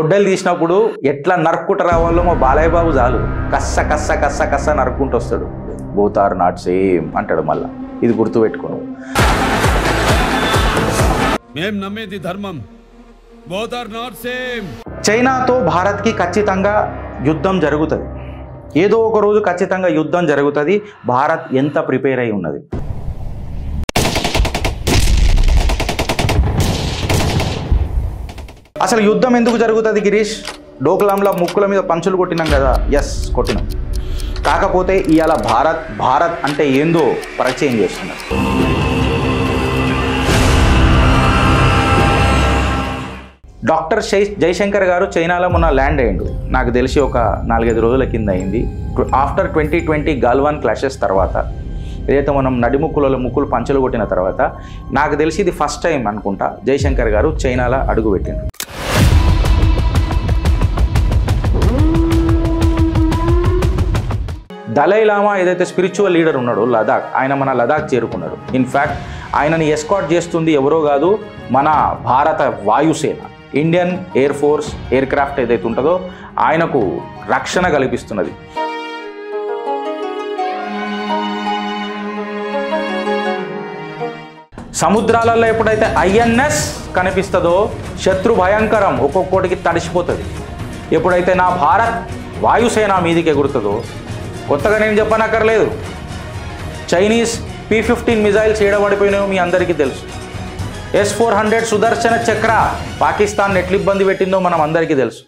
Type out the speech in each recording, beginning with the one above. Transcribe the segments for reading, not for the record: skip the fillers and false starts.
గొడ్డలు తీసినప్పుడు ఎట్లా నరుక్కుంటూ రావాలో మా బాలయ్య బాబు చాలు కస్స కస్స కస్స కస్స నరుక్కుంటూ వస్తాడు. బోత్ ఆర్ నాట్ సేమ్ అంటాడు. మళ్ళా ఇది గుర్తుపెట్టుకోను. మేము నమ్మేది ధర్మం. Both are not same. చైనాతో భారత్కి ఖచ్చితంగా యుద్ధం జరుగుతుంది. ఏదో ఒక రోజు ఖచ్చితంగా యుద్ధం జరుగుతుంది. భారత్ ఎంత ప్రిపేర్ అయి ఉన్నది. అసలు యుద్ధం ఎందుకు జరుగుతుంది గిరీష్? డోక్లాంలో ముక్కుల మీద పంచులు కొట్టినాం కదా. ఎస్, కొట్టినాం. కాకపోతే ఇవాళ భారత్ అంటే ఏందో పరిచయం చేస్తున్నారు. డాక్టర్ జైశంకర్ గారు చైనాలో మొన్న ల్యాండ్ అయ్యిండు. నాకు తెలిసి ఒక 4-5 రోజుల కింద అయింది. ఆఫ్టర్ 2020 గాల్వాన్ క్లాషెస్ తర్వాత, ఏదైతే మనం ముక్కులు పంచులు కొట్టిన తర్వాత, నాకు తెలిసి ఇది ఫస్ట్ టైం అనుకుంటా జైశంకర్ గారు చైనాలో అడుగుపెట్టిండు. దలై లామా ఏదైతే స్పిరిచువల్ లీడర్ ఉన్నాడో లదాఖ్, ఆయన మన లదాఖ్ చేరుకున్నాడు. ఇన్ఫ్యాక్ట్ ఆయనని ఎస్కాట్ చేస్తుంది ఎవరో కాదు, మన భారత వాయుసేన, Indian air force air craft ఏదైతే ఉంటుందో ఆయనకు రక్షణ కల్పిస్తున్నది. సముద్రాలలో ఎప్పుడైతే ఐఎన్ఎస్ కనిపిస్తుందో శత్రు భయంకరం ఒక్కొక్కటికి తడిసిపోతుంది. ఎప్పుడైతే నా భారత్ వాయుసేన మీదికి ఎగురుతుందో, కొత్తగా నేను చెప్పనక్కర్లేదు, చైనీస్ P-15 మిజైల్స్ ఏడబడిపోయినాయో మీ అందరికీ తెలుసు. S-400 సుదర్శన చక్ర పాకిస్తాన్ ఎట్లా ఇబ్బంది పెట్టిందో మనం అందరికీ తెలుసు.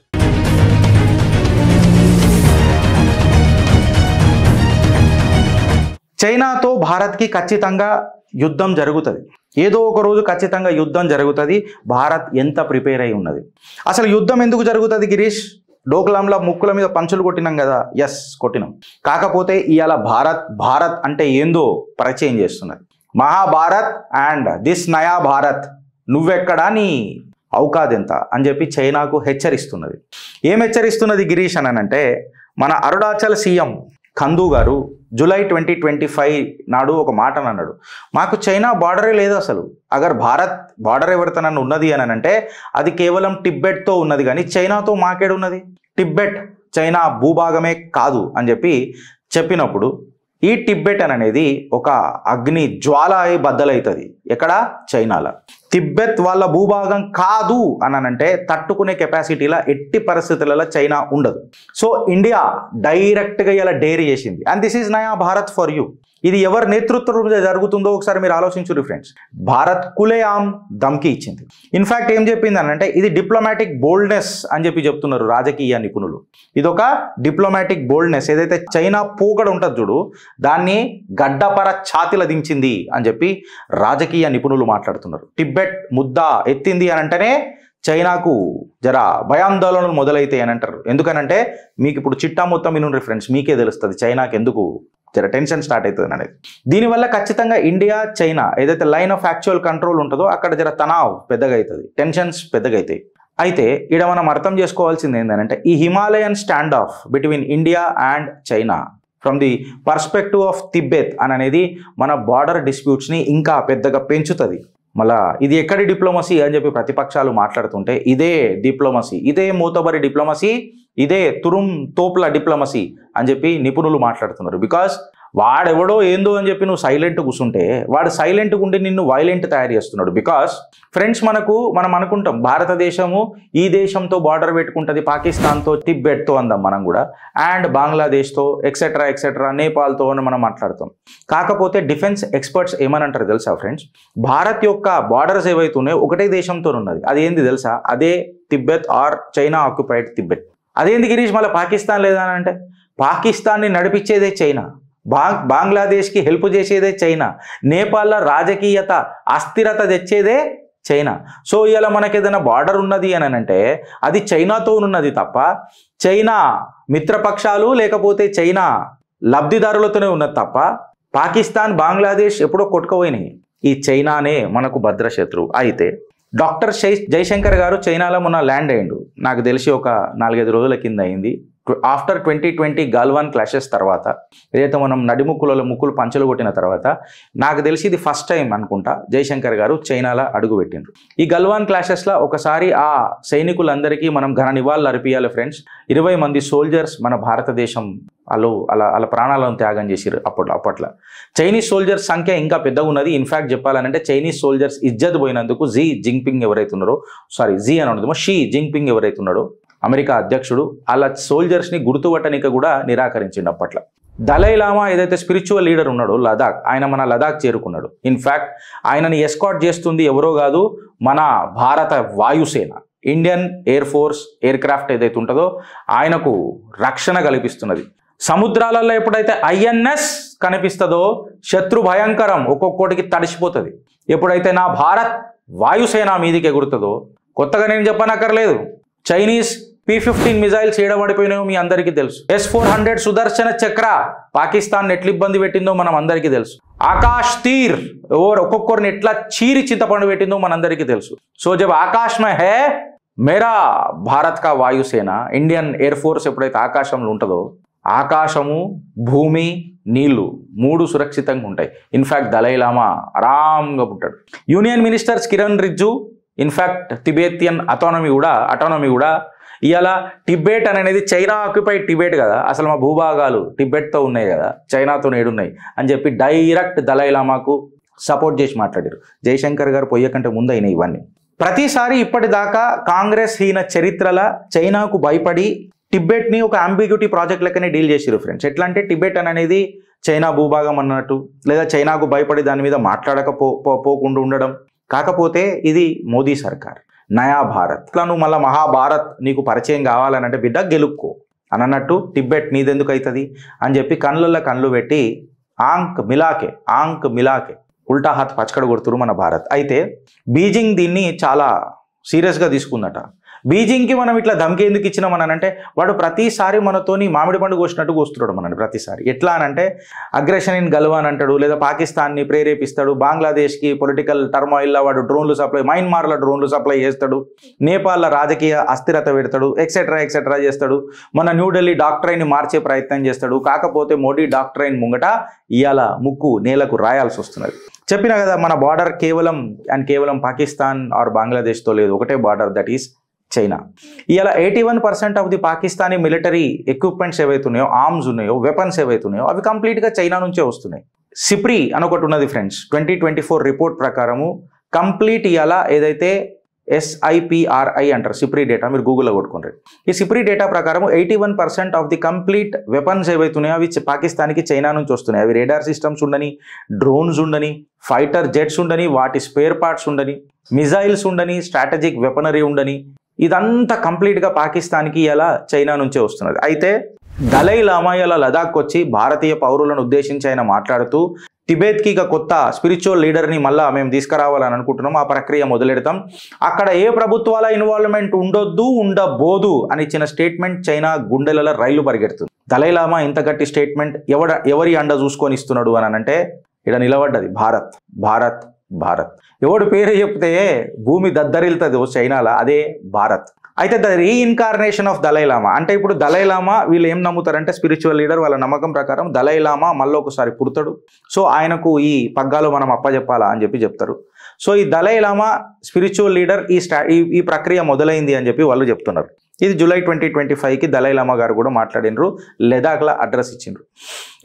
చైనాతో భారత్కి ఖచ్చితంగా యుద్ధం జరుగుతుంది. ఏదో ఒక రోజు ఖచ్చితంగా యుద్ధం జరుగుతుంది. భారత్ ఎంత ప్రిపేర్ అయి ఉన్నది. అసలు యుద్ధం ఎందుకు జరుగుతుంది గిరీష్? డోక్లాంలో ముక్కుల మీద పంచులు కొట్టినాం కదా. ఎస్, కొట్టినాం. కాకపోతే ఇవాళ భారత్ అంటే ఏందో పరిచయం చేస్తున్నది. మహాభారత్ అండ్ దిస్ నయా భారత్, నువ్వెక్కడా, నీ ఔకాద్ ఎంత అని చెప్పి చైనాకు హెచ్చరిస్తున్నది. ఏం హెచ్చరిస్తున్నది గిరీష్ అని అంటే, మన అరుణాచల్ సీఎం ఖందు గారు జూలై 2025 నాడు ఒక మాట అన్నాడు, మాకు చైనా బార్డరే లేదు అసలు. అగర్ భారత్ బార్డర్ ఎవరితో ఉన్నది అని అంటే అది కేవలం టిబ్బెట్తో ఉన్నది, కానీ చైనాతో మాకేడున్నది? టిబ్బెట్ చైనా భూభాగమే కాదు అని చెప్పినప్పుడు, ఈ టిబ్బెట్ అనేది ఒక అగ్ని జ్వాల అయి బద్దలవుతుంది. ఎక్కడ? చైనాలో. తిబ్బెత్ వాళ్ళ భూభాగం కాదు అనంటే తట్టుకునే కెపాసిటీలా ఎట్టి పరిస్థితులలో చైనా ఉండదు. సో ఇండియా డైరెక్ట్గా ఇలా డేర్ చేసింది. అండ్ దిస్ ఈజ్ నయా భారత్ ఫర్ యూ. ఇది ఎవరి నేతృత్వం జరుగుతుందో ఒకసారి మీరు ఆలోచించురు ఫ్రెండ్స్. భారత్ కులేఆమ్ ధమ్కి ఇచ్చింది. ఇన్ఫ్యాక్ట్ ఏం చెప్పింది అంటే, ఇది డిప్లొమాటిక్ బోల్డ్నెస్ అని చెప్తున్నారు రాజకీయ నిపుణులు. ఇదొక డిప్లొమాటిక్ బోల్డ్నెస్. ఏదైతే చైనా పోకడ ఉంటుంది చూడు, దాన్ని గడ్డపర ఛాతిల దించింది అని చెప్పి రాజకీయ నిపుణులు మాట్లాడుతున్నారు. టిబ్బెట్ ముద్ద ఎత్తింది అని అంటేనే చైనాకు జర భయాందోళనలు మొదలైతాయి అని అంటారు. ఎందుకనంటే మీకు ఇప్పుడు చిట్టా మొత్తం వినుండ్రి ఫ్రెండ్స్, మీకే తెలుస్తుంది చైనాకి ఎందుకు జర టెన్షన్ స్టార్ట్ అవుతుంది అనేది. దీనివల్ల ఖచ్చితంగా ఇండియా చైనా ఏదైతే లైన్ ఆఫ్ యాక్చువల్ కంట్రోల్ ఉంటుందో అక్కడ జర తనావ్ పెద్దగా అవుతుంది, టెన్షన్స్ పెద్దగా అవుతాయి. అయితే ఇక్కడ మనం అర్థం చేసుకోవాల్సింది ఏంటంటే, ఈ Himalayan standoff between India and China from the perspective of Tibet అనేది మన బార్డర్ డిస్ప్యూట్స్ని ఇంకా పెద్దగా పెంచుతుంది. మళ్ళా ఇది ఎక్కడి డిప్లొమసీ అని చెప్పి ప్రతిపక్షాలు మాట్లాడుతుంటే, ఇదే డిప్లొమసీ, ఇదే మూతబరి డిప్లొమసీ, ఇదే తురుం తోపుల డిప్లొమసీ అని చెప్పి నిపుణులు మాట్లాడుతున్నారు. బికాస్ వాడెవడో ఏందో అని చెప్పి నువ్వు సైలెంట్ కూర్చుంటే, వాడు సైలెంట్గా ఉండి నిన్ను వైలెంట్ తయారు చేస్తున్నాడు. బికాస్ ఫ్రెండ్స్, మనం అనుకుంటాం భారతదేశము ఈ దేశంతో బార్డర్ పెట్టుకుంటుంది, పాకిస్తాన్తో, తిబ్బెట్తో అందాం మనం కూడా, అండ్ బంగ్లాదేశ్తో ఎక్సెట్రా నేపాల్తో అని మనం మాట్లాడతాం. కాకపోతే డిఫెన్స్ ఎక్స్పర్ట్స్ ఏమనంటారు తెలుసా ఫ్రెండ్స్? భారత్ యొక్క బార్డర్స్ ఏవైతున్నాయో ఒకటే దేశంతో ఉన్నది. అదేంది తెలుసా? అదే తిబ్బెత్ ఆర్ చైనా ఆక్యుపైడ్ తిబ్బెత్. అదేంది గిరీష్ మళ్ళీ పాకిస్తాన్ లేదా అని అంటే, పాకిస్తాన్ని నడిపించేదే చైనా, బంగ్లాదేశ్కి హెల్ప్ చేసేదే చైనా, నేపాల్లో రాజకీయత అస్థిరత తెచ్చేదే చైనా. సో ఇలా మనకి ఏదైనా బార్డర్ ఉన్నది అని అంటే అది చైనాతో ఉన్నది తప్ప చైనా మిత్రపక్షాలు లేకపోతే చైనా లబ్ధిదారులతోనే ఉన్నది తప్ప పాకిస్తాన్ బంగ్లాదేశ్ ఎప్పుడో కొట్టుకుపోయినాయి. ఈ చైనానే మనకు భద్రశత్రువు. అయితే డాక్టర్ జైశంకర్ గారు చైనాలో మొన్న ల్యాండ్ అయ్యిండు. నాకు తెలిసి ఒక 4-5 రోజుల కింద అయింది. ఆఫ్టర్ 2020 గల్వాన్ క్లాషెస్ తర్వాత, ఏదైతే మనం నడిముక్కులలో ముక్కులు పంచలు కొట్టిన తర్వాత, నాకు తెలిసి ఇది ఫస్ట్ టైం అనుకుంటా జయశంకర్ గారు చైనాలో అడుగుపెట్టిండ్రు. ఈ గల్వాన్ క్లాషెస్లో ఒకసారి ఆ సైనికులందరికీ మనం ఘన నివాళులు అర్పియాలి ఫ్రెండ్స్. 20 మంది సోల్జర్స్ మన భారతదేశం అలా ప్రాణాలను త్యాగం చేసిరు అప్పట్లో. చైనీస్ సోల్జర్స్ సంఖ్య ఇంకా పెద్దగా ఉన్నది. ఇన్ఫాక్ట్ చెప్పాలంటే చైనీస్ సోల్జర్స్ ఇజ్జత్ పోయినందుకు షీ జింగ్పింగ్ ఎవరైతే ఉన్నాడో అమెరికా అధ్యక్షుడు అలా సోల్జర్స్ని గుర్తుపట్టనిక కూడా నిరాకరించిండు అప్పట్లో. దలైలామా ఏదైతే స్పిరిచువల్ లీడర్ ఉన్నాడో లదాఖ్, ఆయన మన లదాఖ్ చేరుకున్నాడు. ఇన్ఫ్యాక్ట్ ఆయనని ఎస్కాట్ చేస్తుంది ఎవరో కాదు, మన భారత వాయుసేన, Indian air force air craft ఏదైతే ఉంటుందో ఆయనకు రక్షణ కల్పిస్తున్నది. సముద్రాలలో ఎప్పుడైతే INS కనిపిస్తుందో శత్రు భయంకరం ఒక్కొక్కటికి తడిసిపోతుంది. ఎప్పుడైతే నా భారత్ వాయుసేన మీదికి ఎగురుతుందో, కొత్తగా నేను చెప్పనక్కర్లేదు, చైనీస్ P-15 మిజైల్స్ ఏడబడిపోయినాయో మీ అందరికీ తెలుసు. S-400 సుదర్శన చక్ర పాకిస్తాన్ ఎట్లా ఇబ్బంది పెట్టిందో మనం అందరికీ తెలుసు. ఆకాశ్ తీర్ ఒక్కొక్కరిని ఎట్లా చీరి చింతపండు పెట్టిందో మనందరికీ తెలుసు. సో జబ్ ఆకాశ్ మే హే మేరా భారత్ కా వాయుసేన, ఇండియన్ ఎయిర్ ఫోర్స్ ఎప్పుడైతే ఆకాశంలో ఉంటుందో, ఆకాశము, భూమి, నీళ్లు 3 సురక్షితంగా ఉంటాయి. ఇన్ఫ్యాక్ట్ దలైలామా ఆరాంగా ఉంటాడు. Union ministers Kiran Rijiju in fact Tibetan autonomy కూడా ఇవాళ టిబెట్ అనేది చైనా ఆక్యుపైడ్ టిబెట్ కదా, అసలు మా భూభాగాలు టిబెట్తో ఉన్నాయి కదా, చైనాతో నేడున్నాయి అని చెప్పి డైరెక్ట్ దలైలామాకు సపోర్ట్ చేసి మాట్లాడారు. జయశంకర్ గారు పోయేకంటే ముందు అయినాయి ఇవన్నీ. ప్రతిసారి ఇప్పటిదాకా కాంగ్రెస్ హీన చరిత్రల చైనాకు భయపడి టిబెట్ని ఒక అంబిగ్యూటీ ప్రాజెక్ట్ లెక్కనే డీల్ చేసిరు ఫ్రెండ్స్. ఎట్లా అంటే టిబెట్ అనేది చైనా భూభాగం అన్నట్టు, లేదా చైనాకు భయపడి దాని మీద మాట్లాడకపోకుండా ఉండడం. కాకపోతే ఇది మోదీ సర్కార్, నయా భారత్, ఇట్లా నువ్వు మళ్ళీ మహాభారత్ నీకు పరిచయం కావాలనంటే బిడ్డ గెలుక్కో అని అన్నట్టు, టిబెట్ నీదెందుకు అవుతుంది అని చెప్పి కళ్ళు పెట్టి ఆంక్ మిలాకే ఉల్టా హాత్ పచ్చకడ కొడుతురు మన భారత్. అయితే బీజింగ్ దీన్ని చాలా సీరియస్గా తీసుకుందట. బీజింగ్కి మనం ఇట్లా ధమ్కి ఎందుకు ఇచ్చినాం అని అంటే, వాడు ప్రతిసారి మనతోని మామిడి పండు కోసినట్టు కోస్తున్నాడు మనని ప్రతిసారి. ఎట్లా అనంటే అగ్రెషన్ ఇన్ గల్వాన్ అంటాడు, లేదా పాకిస్తాన్ని ప్రేరేపిస్తాడు, బంగ్లాదేశ్కి పొలిటికల్ టర్మాయిల్లో వాడు డ్రోన్లు సప్లై, మయన్మార్లో డ్రోన్లు సప్లై చేస్తాడు, నేపాల్లో రాజకీయ అస్థిరత పెడతాడు, ఎక్సెట్రా చేస్తాడు, మన న్యూఢిల్లీ డాక్ట్రైన్ని మార్చే ప్రయత్నం చేస్తాడు. కాకపోతే మోడీ డాక్ట్రైన్ ముంగట ఇవాళ ముక్కు నేలకు రాయాల్సి వస్తున్నది. చెప్పిన కదా, మన బార్డర్ కేవలం పాకిస్తాన్ ఆర్ బంగ్లాదేశ్తో లేదు, ఒకటే బార్డర్, దట్ ఈస్ చైనా. ఇలా 81% of the Pakistani military equipments ఏవైతే ఉన్నాయో, ఆర్మ్స్ ఉన్నాయో, వెపన్స్ ఏవైతే ఉన్నాయో అవి కంప్లీట్గా చైనా నుంచే వస్తున్నాయి. సిప్రీ అని ఒకటి ఉన్నది ఫ్రెండ్స్, 2024 రిపోర్ట్ ప్రకారము కంప్లీట్ ఇలా ఏదైతే SIPRI అంటారు, సిప్రీ డేటా, మీరు గూగుల్లో కొట్టుకోండి. ఈ సిప్రీ డేటా ప్రకారం 81% ఆఫ్ ది కంప్లీట్ వెపన్స్ ఏవైతే ఉన్నాయో అవి పాకిస్తాన్కి చైనా నుంచి వస్తున్నాయి. అవి రేడార్ సిస్టమ్స్ ఉండని, డ్రోన్స్ ఉండని, ఫైటర్ జెట్స్ ఉండని, వాటి స్పేర్ పార్ట్స్ ఉండని, మిజైల్స్ ఉండని, స్ట్రాటజిక్ వెపనరీ ఉండని, ఇదంతా కంప్లీట్గా పాకిస్తాన్కి ఇలా చైనా నుంచే వస్తున్నది. అయితే దలైలామా ఇలా లదాఖ్ వచ్చి భారతీయ పౌరులను ఉద్దేశించి ఆయన మాట్లాడుతూ టిబెట్కి ఇక కొత్త స్పిరిచువల్ లీడర్ని మళ్ళీ మేము తీసుకురావాలని అనుకుంటున్నాం, ఆ ప్రక్రియ మొదలెడతాం, అక్కడ ఏ ప్రభుత్వాల ఇన్వాల్వ్మెంట్ ఉండబోదు అని ఇచ్చిన స్టేట్మెంట్ చైనా గుండెలలో రైలు పరిగెడుతుంది. దలైలామా ఇంత గట్టి స్టేట్మెంట్ ఎవరి అండ చూసుకొని ఇస్తున్నాడు అని అంటే ఇక్కడ నిలబడ్డది భారత్. ఎవడు పేరు చెప్తే భూమి దద్దరిల్తుంది చైనాలో, అదే భారత్. అయితే ద రీఇన్కార్నేషన్ ఆఫ్ దలైలామా అంటే, ఇప్పుడు దలైలామా వీళ్ళు ఏం నమ్ముతారంటే, స్పిరిచువల్ లీడర్, వాళ్ళ నమ్మకం ప్రకారం దలైలామా మళ్ళీ ఒకసారి పుడతాడు, సో ఆయనకు ఈ పగ్గాలు మనం అప్పచెప్పాలా అని చెప్తారు. సో ఈ దలైలామా స్పిరిచువల్ లీడర్ ఈ ప్రక్రియ మొదలైంది అని చెప్పి వాళ్ళు చెప్తున్నారు. ఇది జూలై 2025కి దలైలామా గారు కూడా మాట్లాడినరు, లదాఖ్లో అడ్రస్ ఇచ్చిండ్రు.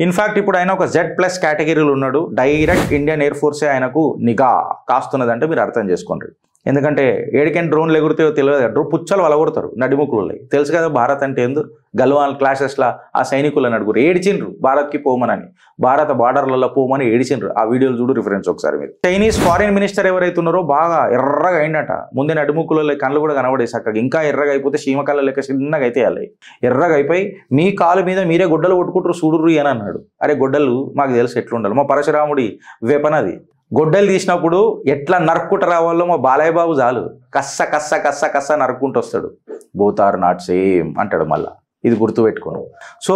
ఇన్ఫ్యాక్ట్ ఇప్పుడు ఆయన ఒక Z+ కేటగిరీలో ఉన్నాడు. డైరెక్ట్ ఇండియన్ ఎయిర్ ఫోర్సే ఆయనకు నిఘా కాస్తున్నదంటే మీరు అర్థం చేసుకోండి. ఎందుకంటే ఏడికైనా డ్రోన్లు ఎగురుతాయో తెలియదు, పుచ్చలు వలగొడతారు నడిముకులు. తెలుసు కదా భారత్ అంటే ఏందో. గల్వాన్ క్లాషెస్లా ఆ సైనికులను అడుగురు, ఏడిచిండ్రు భారత్కి పోమనని, భారత బార్డర్లలో పోమని ఏడిచిండ్రు. ఆ వీడియోలు చూడు రిఫరెన్స్ ఒకసారి మీరు. చైనీస్ ఫారిన్ మినిస్టర్ ఎవరైతే ఉన్నారో బాగా ఎర్రగా అయిందట, ముందే నడిముకులలో కళ్ళు కూడా కనబడే చక్కగా, ఇంకా ఎర్రగా అయిపోతే చీమకళ్ళ లెక్క చిన్నగా అయితే వెళ్ళాయి. ఎర్రగా అయిపోయి మీ కాలు మీద మీరే గొడ్డలు కొట్టుకుంటారు చూడుర్రు అని అన్నాడు. అరే గొడ్డలు మాకు తెలుసు ఎట్లుండాలి, మా పరశురాముడి వెపన్ అది. గొడ్డలు తీసినప్పుడు ఎట్లా నరుక్కుంటూ రావాలో మా బాలయ్య బాబు చాలు, కస్స నరుక్కుంటూ వస్తాడు. బోత్ ఆర్ నాట్ సేమ్ అంటాడు మళ్ళా, ఇది గుర్తుపెట్టుకోను. So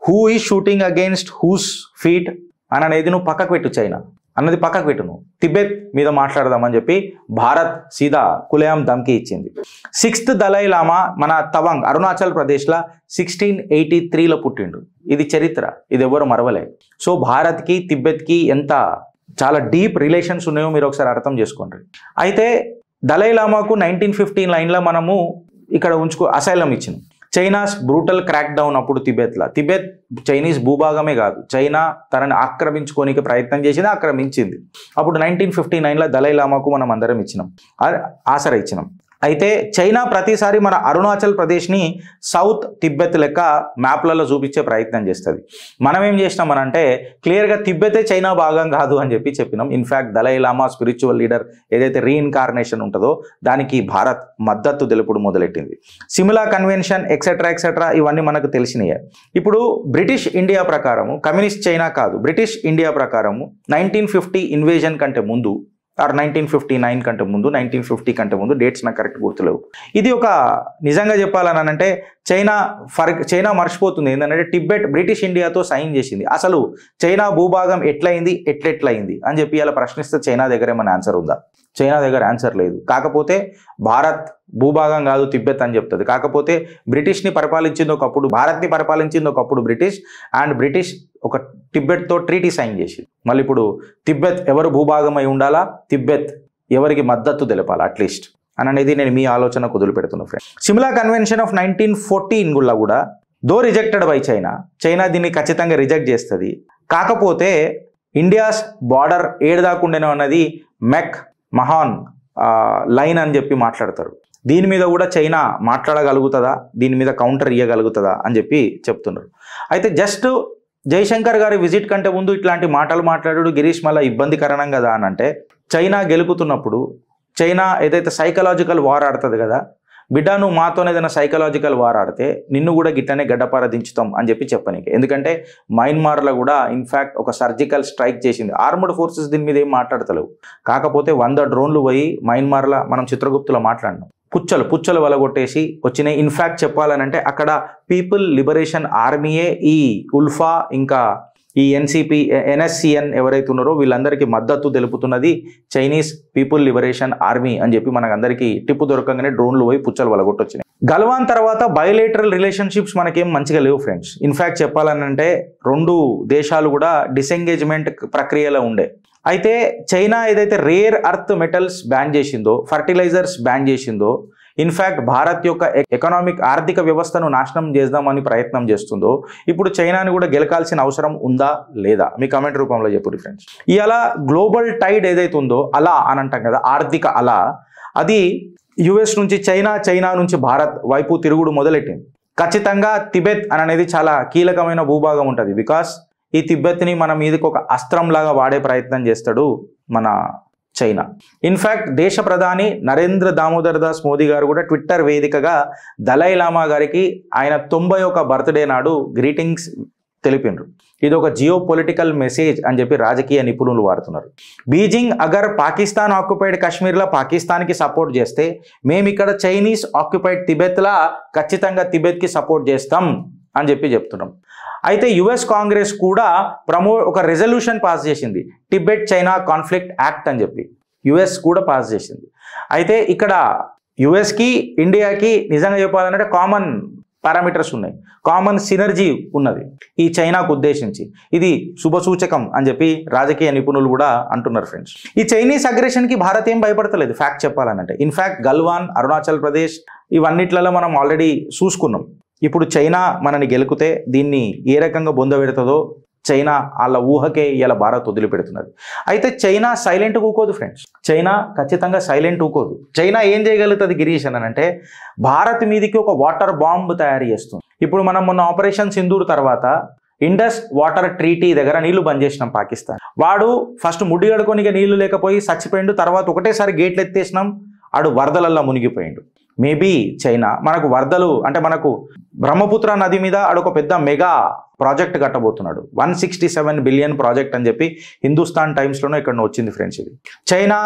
who is shooting against whose feet అని అనేది నువ్వు పక్కకు పెట్టు చైనా అన్నది పక్కకు పెట్టును, తిబెత్ మీద మాట్లాడదామని చెప్పి భారత్ సీదా కులయాం ధమ్కి ఇచ్చింది. 6th దలై లామా మన తవాంగ్ అరుణాచల్ ప్రదేశ్లో 1683లో పుట్టిండు. ఇది చరిత్ర, ఇది ఎవరు మరవలే. సో భారత్కి తిబ్బెత్కి ఎంత చాలా డీప్ రిలేషన్స్ ఉన్నాయో మీరు ఒకసారి అర్థం చేసుకోండి. అయితే దలై లామాకు 1959లో మనము ఇక్కడ అసైలం ఇచ్చినాం. చైనాస్ బ్రూటల్ క్రాక్ డౌన్ అప్పుడు తిబెత్లో. తిబెత్ చైనీస్ భూభాగమే కాదు, చైనా తనని ఆక్రమించుకోనికి ప్రయత్నం చేసింది, ఆక్రమించింది. అప్పుడు 1959లో దలై లామాకు మనం అందరం ఇచ్చినాం, ఆసరా ఇచ్చినాం. అయితే చైనా ప్రతిసారి మన అరుణాచల్ ప్రదేశ్ని సౌత్ తిబ్బెత్ లెక్క మ్యాప్లలో చూపించే ప్రయత్నం చేస్తుంది. మనం ఏం చేసినామనంటే క్లియర్గా తిబ్బెతే చైనా భాగం కాదు అని చెప్పినాం. ఇన్ఫ్యాక్ట్ దలై లామా స్పిరిచువల్ లీడర్ ఏదైతే రీఇన్కార్నేషన్ ఉంటుందో దానికి భారత్ మద్దతు తెలుపుడు మొదలెట్టింది. సిమ్లా కన్వెన్షన్ ఎక్సెట్రా ఇవన్నీ మనకు తెలిసినాయే. ఇప్పుడు బ్రిటిష్ ఇండియా ప్రకారము, కమ్యూనిస్ట్ చైనా కాదు, బ్రిటిష్ ఇండియా ప్రకారము 1950 ఇన్వేజన్ కంటే ముందు ఆర్ 1959 కంటే ముందు, 1950 కంటే ముందు, డేట్స్ నాకు కరెక్ట్ గుర్తులేవు. ఇది ఒక నిజంగా చెప్పాలని అంటే చైనా మర్చిపోతుంది ఏంటంటే టిబెట్ బ్రిటిష్ ఇండియాతో సైన్ చేసింది. అసలు చైనా భూభాగం ఎట్లయింది అని చెప్పి ఇలా ప్రశ్నిస్తే చైనా దగ్గర ఏమైనా ఆన్సర్ ఉందా? చైనా దగ్గర ఆన్సర్ లేదు. కాకపోతే భారత్ భూభాగం కాదు తిబ్బెత్ అని చెప్తుంది. కాకపోతే బ్రిటిష్ని పరిపాలించింది ఒకప్పుడు, భారత్ని పరిపాలించింది ఒకప్పుడు బ్రిటిష్, అండ్ బ్రిటిష్ ఒక టిబ్బెత్తో ట్రీటీ సైన్ చేసి మళ్ళీ ఇప్పుడు తిబ్బెత్ ఎవరు భూభాగం అయి ఉండాలా, తిబ్బెత్ ఎవరికి మద్దతు తెలపాలి అట్లీస్ట్ అనేది నేను మీ ఆలోచన వదిలిపెడుతున్నా ఫ్రెండ్. సిమ్లా కన్వెన్షన్ ఆఫ్ 1914 కూడా దో రిజెక్టెడ్ బై చైనా దీన్ని ఖచ్చితంగా రిజెక్ట్ చేస్తుంది. కాకపోతే ఇండియాస్ బార్డర్ ఏడుదాకుండేనో అన్నది మెక్ మహాన్ లైన్ అని చెప్పి మాట్లాడతారు. దీని మీద కూడా చైనా మాట్లాడగలుగుతుందా, దీని మీద కౌంటర్ ఇవ్వగలుగుతుందా అని చెప్పి చెప్తున్నారు. అయితే జస్ట్ జైశంకర్ గారి విజిట్ కంటే ముందు ఇట్లాంటి మాటలు మాట్లాడాడు గిరీష్, మళ్ళీ ఇబ్బందికరణం కదా అని అంటే చైనా గెలుపుతున్నప్పుడు చైనా ఏదైతే సైకలాజికల్ వార్ ఆడుతుంది కదా, బిడ్డ నువ్వు మాతోనే ఏదైనా సైకలాజికల్ వార్ ఆడితే నిన్ను కూడా గిట్టనే గడ్డపార దించుతాం అని చెప్పి చెప్పనీకి. ఎందుకంటే మయన్మార్లో కూడా ఇన్ఫ్యాక్ట్ ఒక సర్జికల్ స్ట్రైక్ చేసింది. ఆర్మడ్ ఫోర్సెస్ దీని మీద ఏం మాట్లాడతలేవు. కాకపోతే 100 డ్రోన్లు పోయి మయన్మార్లో మనం చిత్రగుప్తులో మాట్లాడినాం, పుచ్చలు వలగొట్టేసి వచ్చినాయి. ఇన్ఫ్యాక్ట్ చెప్పాలనంటే అక్కడ పీపుల్ లిబరేషన్ ఆర్మీయే ఈ ఉల్ఫా ఇంకా ఈ NSCN ఎవరైతే ఉన్నారో వీళ్ళందరికీ మద్దతు తెలుపుతున్నది చైనీస్ పీపుల్ లిబరేషన్ ఆర్మీ అని చెప్పి మనకందరికీ టిప్పు దొరకంగానే డ్రోన్లు పోయి పుచ్చలు వలగొట్టొచ్చినాయి. గల్వాన్ తర్వాత బయోలేటరల్ రిలేషన్షిప్స్ మనకేం మంచిగా లేవు ఫ్రెండ్స్. ఇన్ఫ్యాక్ట్ చెప్పాలనంటే 2 దేశాలు కూడా డిసెంగేజ్మెంట్ ప్రక్రియలో ఉండే. అయితే చైనా ఏదైతే రేర్ అర్త్ మెటల్స్ బ్యాన్ చేసిందో, ఫర్టిలైజర్స్ బ్యాన్ చేసిందో, ఇన్ఫ్యాక్ట్ భారత్ యొక్క ఎకనామిక్ ఆర్థిక వ్యవస్థను నాశనం చేద్దామని ప్రయత్నం చేస్తుందో, ఇప్పుడు చైనాని కూడా గెలకాల్సిన అవసరం ఉందా లేదా మీ కామెంట్ రూపంలో చెప్పండి ఫ్రెండ్స్. ఇవాళ గ్లోబల్ టైడ్ ఏదైతే ఉందో అలా అని అంటాం కదా, ఆర్థిక అలా, అది యుఎస్ నుంచి చైనా నుంచి భారత్ వైపు తిరుగుడు మొదలెట్టింది. ఖచ్చితంగా తిబెత్ అనేది చాలా కీలకమైన భూభాగం ఉంటుంది. బికాస్ ఈ తిబ్బెత్ని మన మీదకి ఒక అస్త్రంలాగా వాడే ప్రయత్నం చేస్తాడు మన చైనా. ఇన్ఫ్యాక్ట్ దేశ ప్రధాని నరేంద్ర దామోదర్ దాస్ మోదీ గారు కూడా ట్విట్టర్ వేదికగా దలై లామా గారికి ఆయన 91వ బర్త్డే నాడు గ్రీటింగ్స్ తెలిపిండ్రు. ఇది ఒక జియో పొలిటికల్ మెసేజ్ అని చెప్పి రాజకీయ నిపుణులు వాడుతున్నారు. బీజింగ్ అగర్ పాకిస్తాన్ ఆక్యుపైడ్ కాశ్మీర్లో పాకిస్తాన్కి సపోర్ట్ చేస్తే మేము ఇక్కడ చైనీస్ ఆక్యుపైడ్ తిబెత్లా ఖచ్చితంగా తిబెత్కి సపోర్ట్ చేస్తాం అని చెప్పి చెప్తున్నాం. అయితే యుఎస్ కాంగ్రెస్ కూడా ఒక రెజల్యూషన్ పాస్ చేసింది, టిబెట్ చైనా కాన్ఫ్లిక్ట్ యాక్ట్ అని చెప్పి యుఎస్ కూడా పాస్ చేసింది. అయితే ఇక్కడ యుఎస్కి ఇండియాకి నిజంగా చెప్పాలంటే కామన్ పారామీటర్స్ ఉన్నాయి, కామన్ సినర్జీ ఉన్నది ఈ చైనాకు ఉద్దేశించి. ఇది శుభసూచకం అని చెప్పి రాజకీయ నిపుణులు కూడా అంటున్నారు ఫ్రెండ్స్. ఈ చైనీస్ అగ్రెషన్కి భారత్ ఏం భయపడతలేదు ఫ్యాక్ట్ చెప్పాలనంటే. ఇన్ఫ్యాక్ట్ గల్వాన్, అరుణాచల్ ప్రదేశ్ ఇవన్నిట్లలో మనం ఆల్రెడీ చూసుకున్నాం. ఇప్పుడు చైనా మనని గెలుకుతే దీన్ని ఏ రకంగా బొందబెడుతుందో చైనా వాళ్ళ ఊహకే ఇలా భారత్ వదిలిపెడుతున్నది. అయితే చైనా సైలెంట్ ఊకోదు ఫ్రెండ్స్. చైనా ఖచ్చితంగా సైలెంట్ ఊకోదు. చైనా ఏం చేయగలుగుతుంది గిరీష్ అని అంటే భారత్ మీదకి ఒక వాటర్ బాంబ్ తయారు చేస్తుంది. ఇప్పుడు మనం మొన్న ఆపరేషన్ సింధూర్ తర్వాత ఇండస్ వాటర్ ట్రీటీ దగ్గర నీళ్లు బంద్ చేసినాం పాకిస్తాన్. వాడు ఫస్ట్ ముడ్డి కడుకోనిక నీళ్లు లేకపోయి చచ్చిపోయిండు. తర్వాత ఒకటేసారి గేట్లు ఎత్తేసినాం, ఆడు వరదలల్లో మునిగిపోయిండు. మేబీ చైనా మనకు వరదలు అంటే మనకు బ్రహ్మపుత్ర నది మీద ఆడొక పెద్ద మెగా ప్రాజెక్ట్ కట్టబోతున్నాడు, 167 బిలియన్ ప్రాజెక్ట్ అని చెప్పి హిందుస్థాన్ టైమ్స్లోనూ ఇక్కడ వచ్చింది ఫ్రెండ్స్. ఇది చైనా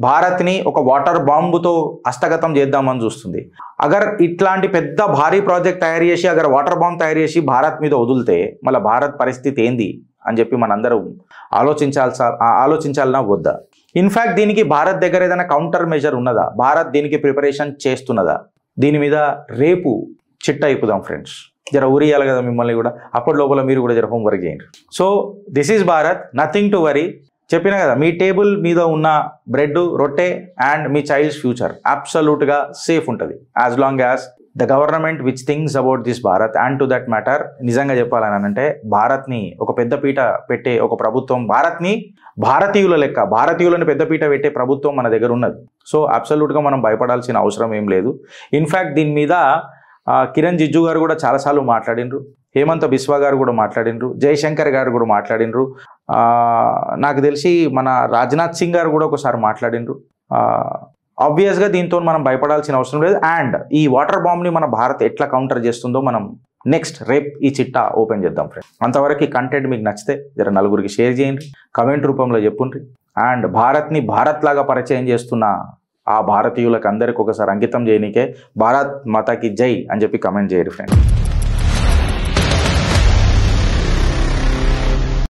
భారత్ని ఒక వాటర్ బాంబుతో హస్తగతం చేద్దామని చూస్తుంది. అగర్ ఇట్లాంటి పెద్ద భారీ ప్రాజెక్ట్ తయారు చేసి వాటర్ బాంబ్ తయారు చేసి భారత్ మీద వదిలితే మళ్ళీ భారత్ పరిస్థితి ఏంది అని చెప్పి మనందరం ఆలోచించాలన్నా వద్దా? ఇన్ఫ్యాక్ట్ దీనికి భారత్ దగ్గర ఏదైనా కౌంటర్ మెజర్ ఉన్నదా? భారత్ దీనికి ప్రిపరేషన్ చేస్తున్నదా? దీని మీద రేపు చిట్ట అయిపోదాం ఫ్రెండ్స్. జర ఊరియాలి కదా మిమ్మల్ని కూడా, అప్పటి లోపల మీరు కూడా జర హోంవర్క్ చేయండి. So this is Bharat, nothing to worry. చెప్పినా కదా, మీ టేబుల్ మీద ఉన్న బ్రెడ్, రొట్టె అండ్ మీ చైల్డ్స్ ఫ్యూచర్ అబ్సల్యూట్గా సేఫ్ ఉంటుంది as long as the government which thinks about this Bharat. And to that matter, నిజంగా చెప్పాలని అంటే భారత్ని ఒక పెద్దపీట పెట్టే ఒక ప్రభుత్వం, భారత్ని భారతీయుల లెక్క భారతీయులను పెద్దపీట పెట్టే ప్రభుత్వం మన దగ్గర ఉన్నది. సో అబ్సల్యూట్గా మనం భయపడాల్సిన అవసరం ఏం లేదు. ఇన్ఫ్యాక్ట్ దీని మీద కిరణ్ రిజిజు గారు కూడా చాలాసార్లు మాట్లాడినరు, హేమంత బిస్వా గారు కూడా మాట్లాడినరు, జయశంకర్ గారు కూడా మాట్లాడినరు, నాకు తెలిసి మన రాజ్నాథ్ సింగ్ గారు కూడా ఒకసారి మాట్లాడినరు. ఆబ్వియస్గా దీంతో మనం భయపడాల్సిన అవసరం లేదు. అండ్ ఈ వాటర్ బాంబ్ని మన భారత్ ఎట్లా కౌంటర్ చేస్తుందో మనం నెక్స్ట్ రేపు ఈ చిట్టా ఓపెన్ చేద్దాం ఫ్రెండ్స్. అంతవరకు ఈ కంటెంట్ మీకు నచ్చితే జర నలుగురికి షేర్ చేయండి, కమెంట్ రూపంలో చెప్పుండ్రి. అండ్ భారత్ని భారత్ లాగా పరిచయం చేస్తున్న ఆ భారతీయులకు అందరికి ఒకసారి అంకితం చేయనికే భారత్ మాతాకి జై అని చెప్పి కమెంట్ చేయరు ఫ్రెండ్స్.